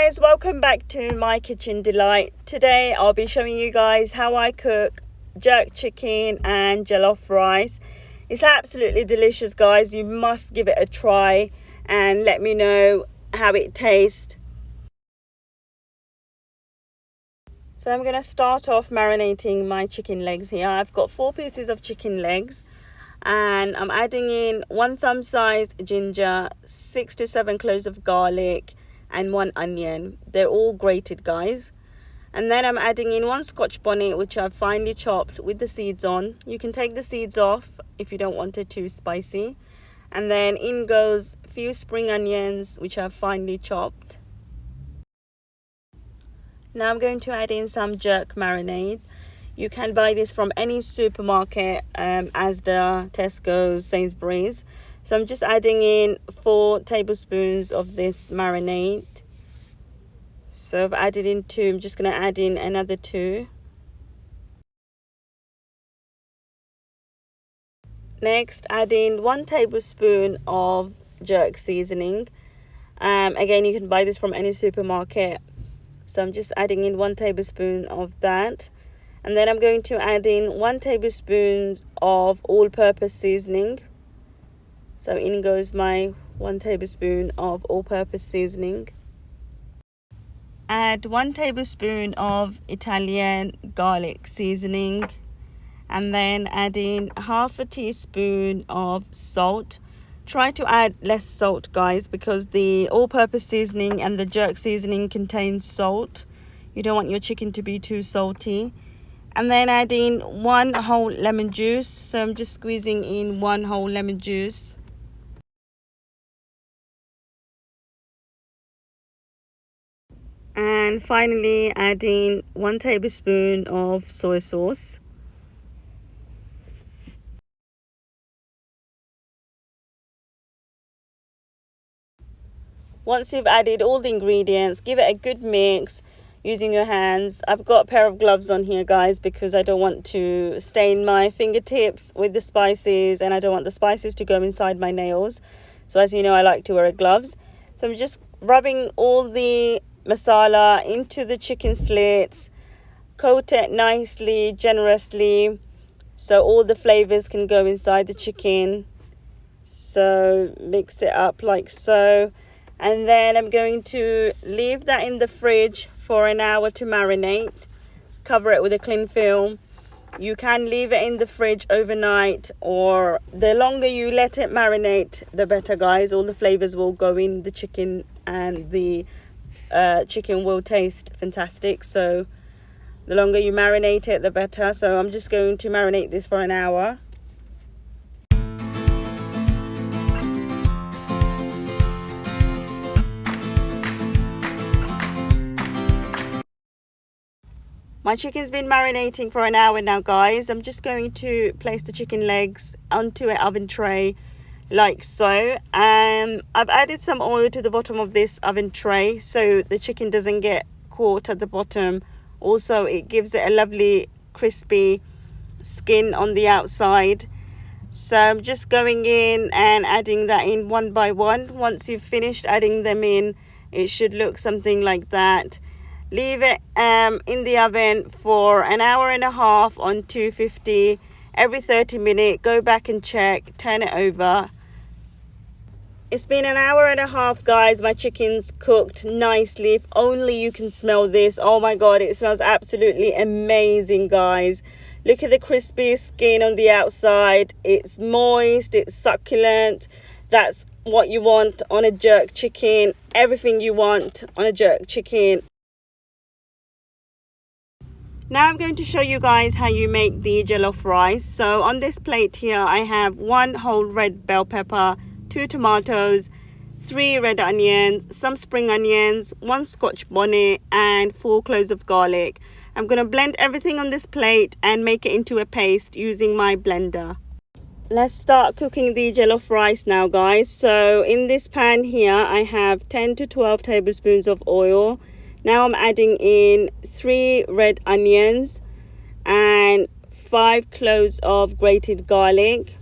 guys, welcome back to my kitchen delight. Today I'll be showing you guys how I cook jerk chicken and jollof rice. It's absolutely delicious, guys. You must give it a try and let me know how it tastes. So I'm going to start off marinating my chicken legs here. I've got 4 pieces of chicken legs and I'm adding in 1 thumb size ginger, 6 to 7 cloves of garlic and 1 onion. They're all grated, guys. And then I'm adding in 1 Scotch bonnet, which I've finely chopped with the seeds on. You can take the seeds off if you don't want it too spicy. And then in goes a few spring onions, which I've finely chopped. Now I'm going to add in some jerk marinade. You can buy this from any supermarket, Asda, Tesco, Sainsbury's. So I'm just adding in 4 tablespoons of this marinade. So I've added in 2. I'm just going to add in another 2. Next, add in 1 tablespoon of jerk seasoning. Again, you can buy this from any supermarket. So I'm just adding in 1 tablespoon of that. And then I'm going to add in 1 tablespoon of all-purpose seasoning. So in goes my 1 tablespoon of all-purpose seasoning. Add 1 tablespoon of Italian garlic seasoning. And then add in half a teaspoon of salt. Try to add less salt, guys, because the all-purpose seasoning and the jerk seasoning contains salt. You don't want your chicken to be too salty. And then add in 1 whole lemon juice. So I'm just squeezing in 1 whole lemon juice. And finally add in 1 tablespoon of soy sauce. Once you've added all the ingredients, give it a good mix using your hands. I've got a pair of gloves on here, guys, because I don't want to stain my fingertips with the spices and I don't want the spices to go inside my nails. So as you know, I like to wear gloves. So I'm just rubbing all the masala into the chicken slits. Coat it nicely, generously, so all the flavors can go inside the chicken. So mix it up like so. And then I'm going to leave that in the fridge for an hour to marinate. Cover it with a cling film. You can leave it in the fridge overnight, or the longer you let it marinate, the better, guys. All the flavors will go in the chicken and the chicken will taste fantastic. So the longer you marinate it, the better. So I'm just going to marinate this for an hour. My chicken's been marinating for an hour now, guys. I'm just going to place the chicken legs onto an oven tray like so. I've added some oil to the bottom of this oven tray so the chicken doesn't get caught at the bottom. Also, it gives it a lovely crispy skin on the outside. So I'm just going in and adding that in one by one. Once you've finished adding them in, it should look something like that. Leave it in the oven for an hour and a half on 250. Every 30 minutes, go back and check, turn it over. It's been an hour and a half, guys. My chicken's cooked nicely. If only you can smell this. Oh my god, it smells absolutely amazing, guys. Look at the crispy skin on the outside. It's moist, it's succulent. That's what you want on a jerk chicken. Everything you want on a jerk chicken. Now I'm going to show you guys how you make the jollof rice. So on this plate here, I have 1 whole red bell pepper, 2 tomatoes, 3 red onions, some spring onions, 1 Scotch bonnet, and 4 cloves of garlic. I'm going to blend everything on this plate and make it into a paste using my blender. Let's start cooking the jollof rice now, guys. So in this pan here, I have 10 to 12 tablespoons of oil. Now I'm adding in 3 red onions and 5 cloves of grated garlic.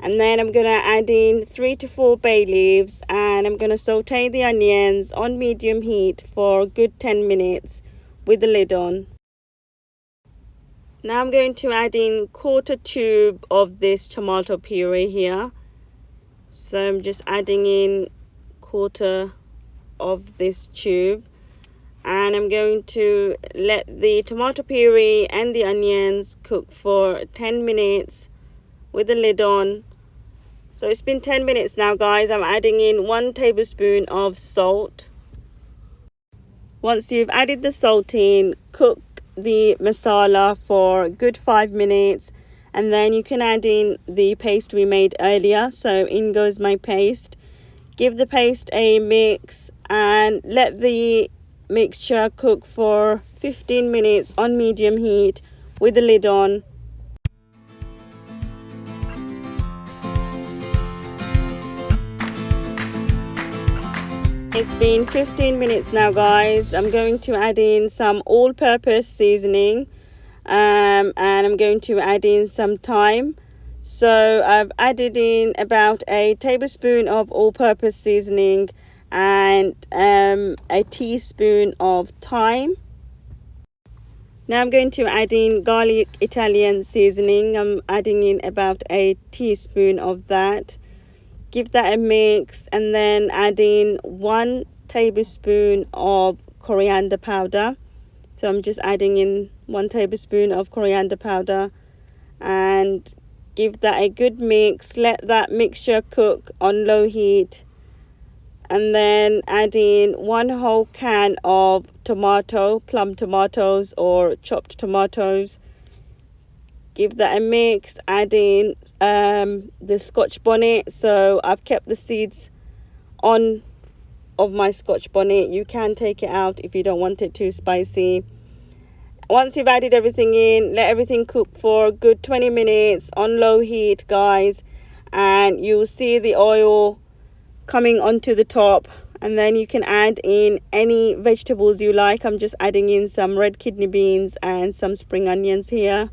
And then I'm going to add in 3 to 4 bay leaves, and I'm going to saute the onions on medium heat for a good 10 minutes with the lid on. Now I'm going to add in 1/4 tube of this tomato puree here. So I'm just adding in 1/4 of this tube, and I'm going to let the tomato puree and the onions cook for 10 minutes with the lid on. So it's been 10 minutes now, guys. I'm adding in 1 tablespoon of salt. Once you've added the salt in, cook the masala for a good 5 minutes, and then you can add in the paste we made earlier. So in goes my paste. Give the paste a mix and let the mixture cook for 15 minutes on medium heat with the lid on. It's been 15 minutes now, guys. I'm going to add in some all-purpose seasoning, and I'm going to add in some thyme. So I've added in about a tablespoon of all-purpose seasoning and a teaspoon of thyme. Now I'm going to add in garlic Italian seasoning. I'm adding in about a teaspoon of that. Give that a mix, and then add in 1 tablespoon of coriander powder. So I'm just adding in 1 tablespoon of coriander powder and give that a good mix. Let that mixture cook on low heat, and then add in 1 whole can of plum tomatoes or chopped tomatoes. Give that a mix. Add in the Scotch bonnet. So I've kept the seeds on of my Scotch bonnet. You can take it out if you don't want it too spicy. Once you've added everything in, let everything cook for a good 20 minutes on low heat, guys, and you'll see the oil coming onto the top. And then you can add in any vegetables you like. I'm just adding in some red kidney beans and some spring onions here.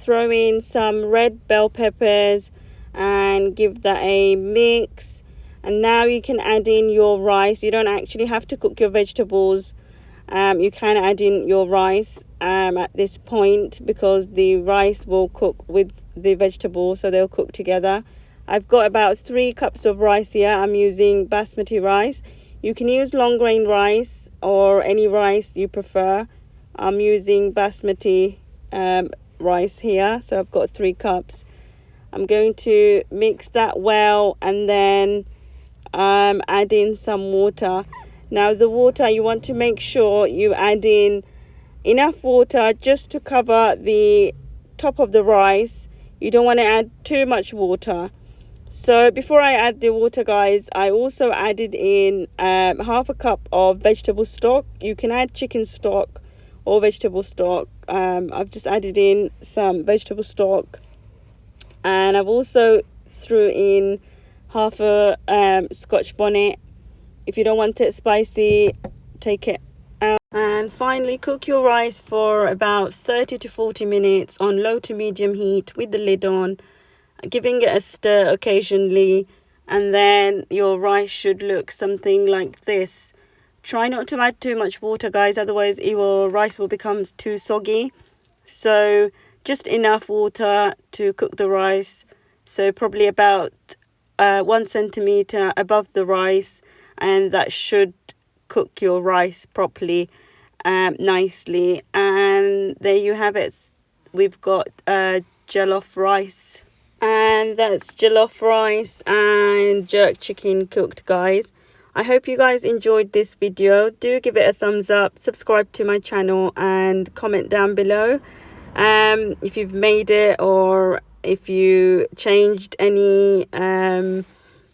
Throw in some red bell peppers and give that a mix. And now you can add in your rice. You don't actually have to cook your vegetables. You can add in your rice at this point, because the rice will cook with the vegetables, so they'll cook together. I've got about 3 cups of rice here. I'm using basmati rice. You can use long grain rice or any rice you prefer. I'm using basmati rice here, so I've got 3 cups. I'm going to mix that well, and then add in some water. Now the water, you want to make sure you add in enough water just to cover the top of the rice. You don't want to add too much water. So before I add the water, guys, I also added in 1/2 cup of vegetable stock. You can add chicken stock or vegetable stock. I've just added in some vegetable stock, and I've also threw in half a Scotch bonnet. If you don't want it spicy, take it out. And finally, cook your rice for about 30 to 40 minutes on low to medium heat with the lid on, giving it a stir occasionally, and then your rice should look something like this. Try not to add too much water, guys, otherwise your rice will become too soggy. So just enough water to cook the rice. So probably about 1 centimeter above the rice, and that should cook your rice properly, nicely. And there you have it. We've got jollof rice, and that's jollof rice and jerk chicken cooked, guys. I hope you guys enjoyed this video. Do give it a thumbs up, subscribe to my channel, and comment down below if you've made it, or if you changed any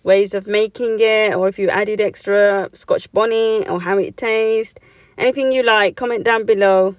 ways of making it, or if you added extra Scotch bonnet, or how it tastes. Anything you like, comment down below.